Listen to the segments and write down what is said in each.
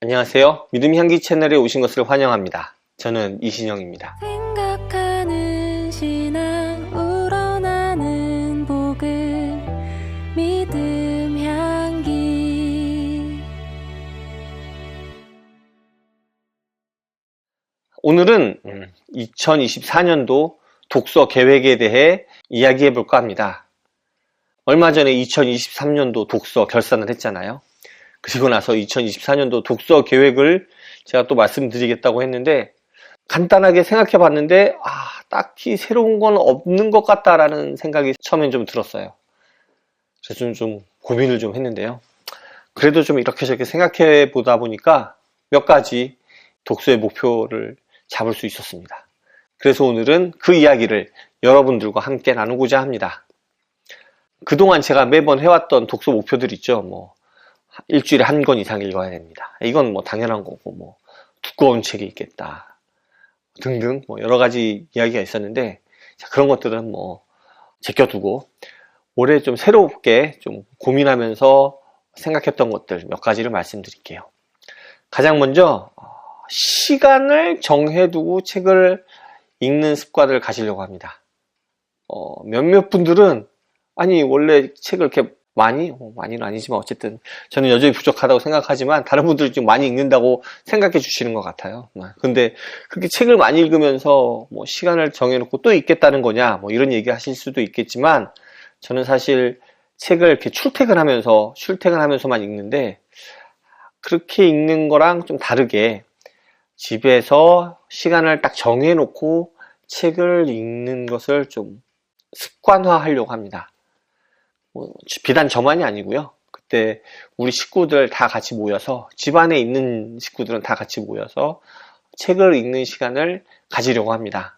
안녕하세요. 믿음의 향기 채널에 오신 것을 환영합니다. 저는 이신영입니다. 생각하는 신앙 우러나는 복음 믿음 향기. 오늘은 2024년도 독서 계획에 대해 이야기해 볼까 합니다. 얼마 전에 2023년도 독서 결산을 했잖아요. 그리고 나서 2024년도 독서 계획을 제가 또 말씀드리겠다고 했는데 간단하게 생각해 봤는데 딱히 새로운 건 없는 것 같다라는 생각이 처음엔 좀 들었어요. 그래서 좀 고민을 좀 했는데요. 그래도 좀 이렇게 저렇게 생각해 보다 보니까 몇 가지 독서의 목표를 잡을 수 있었습니다. 그래서 오늘은 그 이야기를 여러분들과 함께 나누고자 합니다. 그동안 제가 매번 해왔던 독서 목표들 있죠. 일주일에 한 권 이상 읽어야 됩니다. 이건 당연한 거고, 두꺼운 책이 있겠다. 등등, 여러 가지 이야기가 있었는데, 그런 것들은 제껴두고, 올해 좀 새롭게 좀 고민하면서 생각했던 것들 몇 가지를 말씀드릴게요. 가장 먼저, 시간을 정해두고 책을 읽는 습관을 가지려고 합니다. 몇몇 분들은, 원래 책을 이렇게 많이는 아니지만 어쨌든 저는 여전히 부족하다고 생각하지만 다른 분들이 좀 많이 읽는다고 생각해 주시는 것 같아요. 근데 그렇게 책을 많이 읽으면서 시간을 정해놓고 또 읽겠다는 거냐 이런 얘기 하실 수도 있겠지만 저는 사실 책을 이렇게 출퇴근하면서만 읽는데 그렇게 읽는 거랑 좀 다르게 집에서 시간을 딱 정해놓고 책을 읽는 것을 좀 습관화하려고 합니다. 비단 저만이 아니고요. 그때 우리 식구들 다 같이 모여서 집안에 있는 식구들은 다 같이 모여서 책을 읽는 시간을 가지려고 합니다.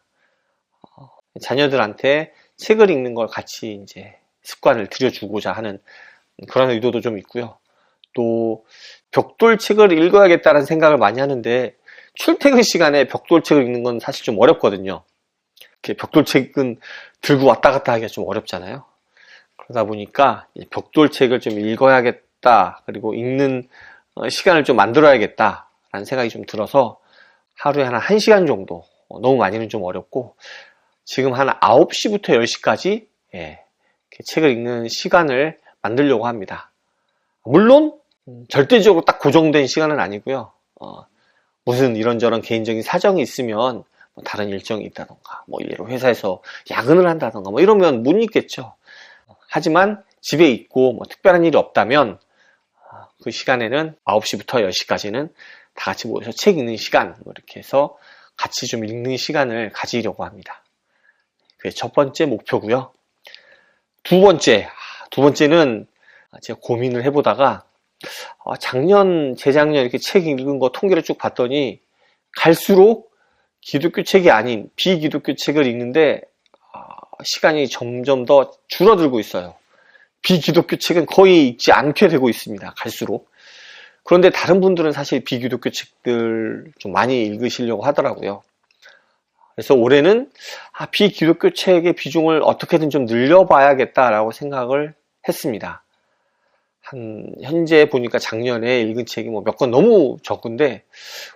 자녀들한테 책을 읽는 걸 같이 이제 습관을 들여주고자 하는 그런 의도도 좀 있고요. 또 벽돌책을 읽어야겠다는 생각을 많이 하는데 출퇴근 시간에 벽돌책을 읽는 건 사실 좀 어렵거든요. 벽돌책은 들고 왔다 갔다 하기가 좀 어렵잖아요. 그러다 보니까 벽돌책을 좀 읽어야겠다, 그리고 읽는 시간을 좀 만들어야겠다라는 생각이 좀 들어서 하루에 한 1시간 정도, 너무 많이는 좀 어렵고 지금 한 9시부터 10시까지 책을 읽는 시간을 만들려고 합니다. 물론 절대적으로 딱 고정된 시간은 아니고요. 무슨 이런저런 개인적인 사정이 있으면 다른 일정이 있다던가 예를 회사에서 야근을 한다던가 이러면 못 읽겠죠. 하지만 집에 있고 특별한 일이 없다면 그 시간에는 9시부터 10시까지는 다 같이 모여서 책 읽는 시간 이렇게 해서 같이 좀 읽는 시간을 가지려고 합니다. 그게 첫 번째 목표고요. 두 번째는 제가 고민을 해보다가 재작년 이렇게 책 읽은 거 통계를 쭉 봤더니 갈수록 기독교 책이 아닌 비기독교 책을 읽는데 시간이 점점 더 줄어들고 있어요. 비기독교 책은 거의 읽지 않게 되고 있습니다. 갈수록. 그런데 다른 분들은 사실 비기독교 책들 좀 많이 읽으시려고 하더라고요. 그래서 올해는 비기독교 책의 비중을 어떻게든 좀 늘려봐야겠다라고 생각을 했습니다. 현재 보니까 작년에 읽은 책이 몇 권 너무 적은데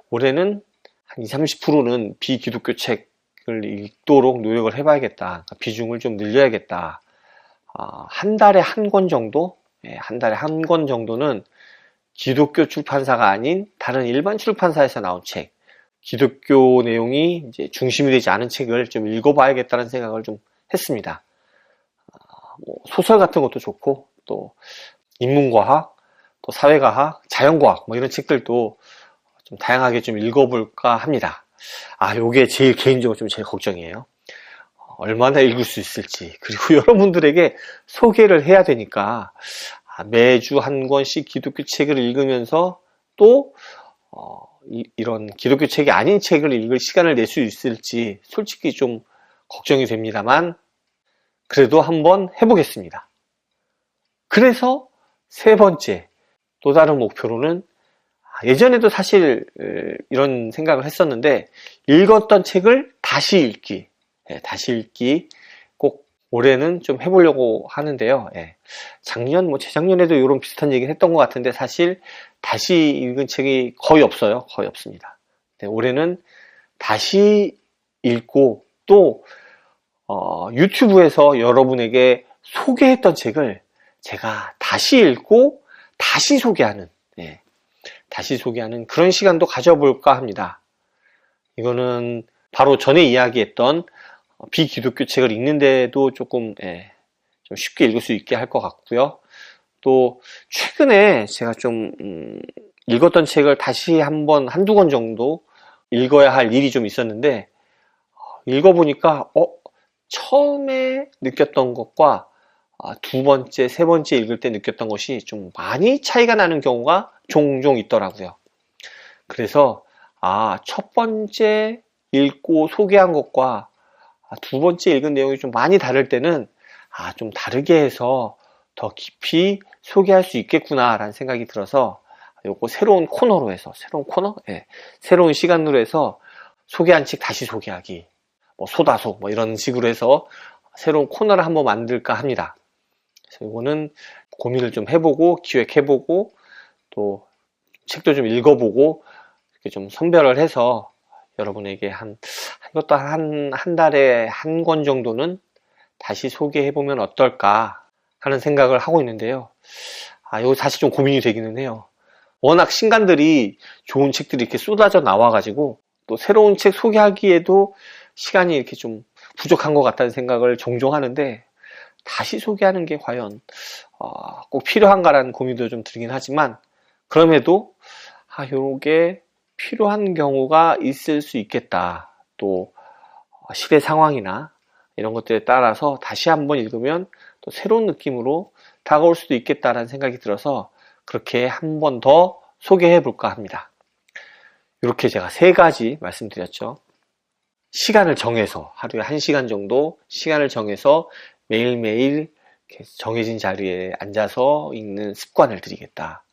올해는 한 20-30%는 비기독교 책을 읽도록 노력을 해봐야겠다. 그러니까 비중을 좀 늘려야겠다. 한 달에 한 권 정도? 한 달에 한 권 정도는 기독교 출판사가 아닌 다른 일반 출판사에서 나온 책, 기독교 내용이 이제 중심이 되지 않은 책을 좀 읽어봐야겠다는 생각을 좀 했습니다. 소설 같은 것도 좋고, 또 인문과학, 또 사회과학, 자연과학 이런 책들도 좀 다양하게 좀 읽어볼까 합니다. 요게 제일 개인적으로 좀 제일 걱정이에요. 얼마나 읽을 수 있을지, 그리고 여러분들에게 소개를 해야 되니까 매주 한 권씩 기독교 책을 읽으면서 또 이런 기독교 책이 아닌 책을 읽을 시간을 낼 수 있을지 솔직히 좀 걱정이 됩니다만 그래도 한번 해보겠습니다. 그래서 세 번째, 또 다른 목표로는 예전에도 사실 이런 생각을 했었는데 읽었던 책을 다시 읽기 꼭 올해는 좀 해보려고 하는데요. 예. 작년, 재작년에도 이런 비슷한 얘기를 했던 것 같은데 사실 다시 읽은 책이 거의 없어요. 거의 없습니다. 네, 올해는 다시 읽고 또 유튜브에서 여러분에게 소개했던 책을 제가 다시 읽고 다시 소개하는 다시 소개하는 그런 시간도 가져볼까 합니다. 이거는 바로 전에 이야기했던 비기독교 책을 읽는데도 조금 좀 쉽게 읽을 수 있게 할 것 같고요. 또 최근에 제가 좀 읽었던 책을 다시 한두 권 정도 읽어야 할 일이 좀 있었는데 읽어보니까 처음에 느꼈던 것과 두 번째, 세 번째 읽을 때 느꼈던 것이 좀 많이 차이가 나는 경우가 종종 있더라고요. 그래서 첫 번째 읽고 소개한 것과 두 번째 읽은 내용이 좀 많이 다를 때는 좀 다르게 해서 더 깊이 소개할 수 있겠구나 라는 생각이 들어서 요거 새로운 코너로 해서 새로운 시간으로 해서 소개한 책 다시 소개하기 소다소 이런 식으로 해서 새로운 코너를 한번 만들까 합니다. 그래서 이거는 고민을 좀 해보고 기획해보고 또 책도 좀 읽어보고 이렇게 좀 선별을 해서 여러분에게 이것도 한 달에 한 권 정도는 다시 소개해보면 어떨까 하는 생각을 하고 있는데요. 이거 사실 좀 고민이 되기는 해요. 워낙 신간들이 좋은 책들이 이렇게 쏟아져 나와가지고 또 새로운 책 소개하기에도 시간이 이렇게 좀 부족한 것 같다는 생각을 종종 하는데 다시 소개하는 게 과연 꼭 필요한가라는 고민도 좀 들긴 하지만 그럼에도 요게 필요한 경우가 있을 수 있겠다. 또 시대 상황이나 이런 것들에 따라서 다시 한번 읽으면 또 새로운 느낌으로 다가올 수도 있겠다라는 생각이 들어서 그렇게 한 번 더 소개해 볼까 합니다. 이렇게 제가 3가지 말씀드렸죠. 시간을 정해서 하루에 1시간 정도 시간을 정해서 매일매일 정해진 자리에 앉아서 읽는 습관을 들이겠다.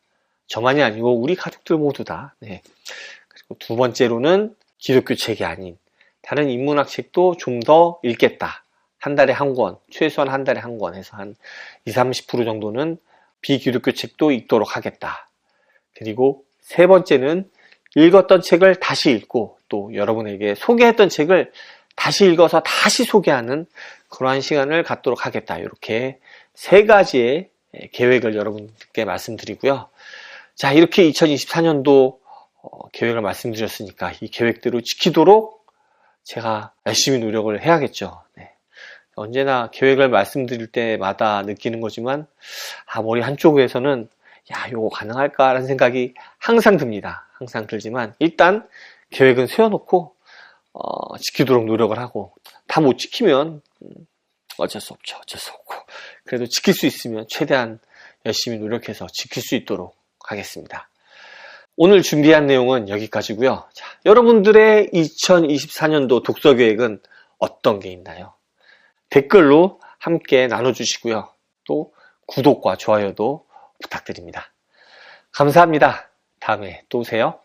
저만이 아니고 우리 가족들 모두 다. 그리고 두 번째로는 기독교 책이 아닌 다른 인문학 책도 좀 더 읽겠다. 한 달에 한 권, 최소한 한 달에 한 권 해서 한 20-30% 정도는 비기독교 책도 읽도록 하겠다. 그리고 세 번째는 읽었던 책을 다시 읽고 또 여러분에게 소개했던 책을 다시 읽어서 다시 소개하는 그러한 시간을 갖도록 하겠다. 이렇게 3가지의 계획을 여러분께 말씀드리고요. 자, 이렇게 2024년도 계획을 말씀드렸으니까 이 계획대로 지키도록 제가 열심히 노력을 해야겠죠. 언제나 계획을 말씀드릴 때마다 느끼는 거지만 머리 한쪽에서는 요거 가능할까라는 생각이 항상 듭니다. 항상 들지만 일단 계획은 세워놓고 지키도록 노력을 하고 다 못 지키면 어쩔 수 없죠. 어쩔 수 없고 그래도 지킬 수 있으면 최대한 열심히 노력해서 지킬 수 있도록 하겠습니다. 오늘 준비한 내용은 여기까지고요. 자, 여러분들의 2024년도 독서 계획은 어떤 게 있나요? 댓글로 함께 나눠주시고요. 또 구독과 좋아요도 부탁드립니다. 감사합니다. 다음에 또 오세요.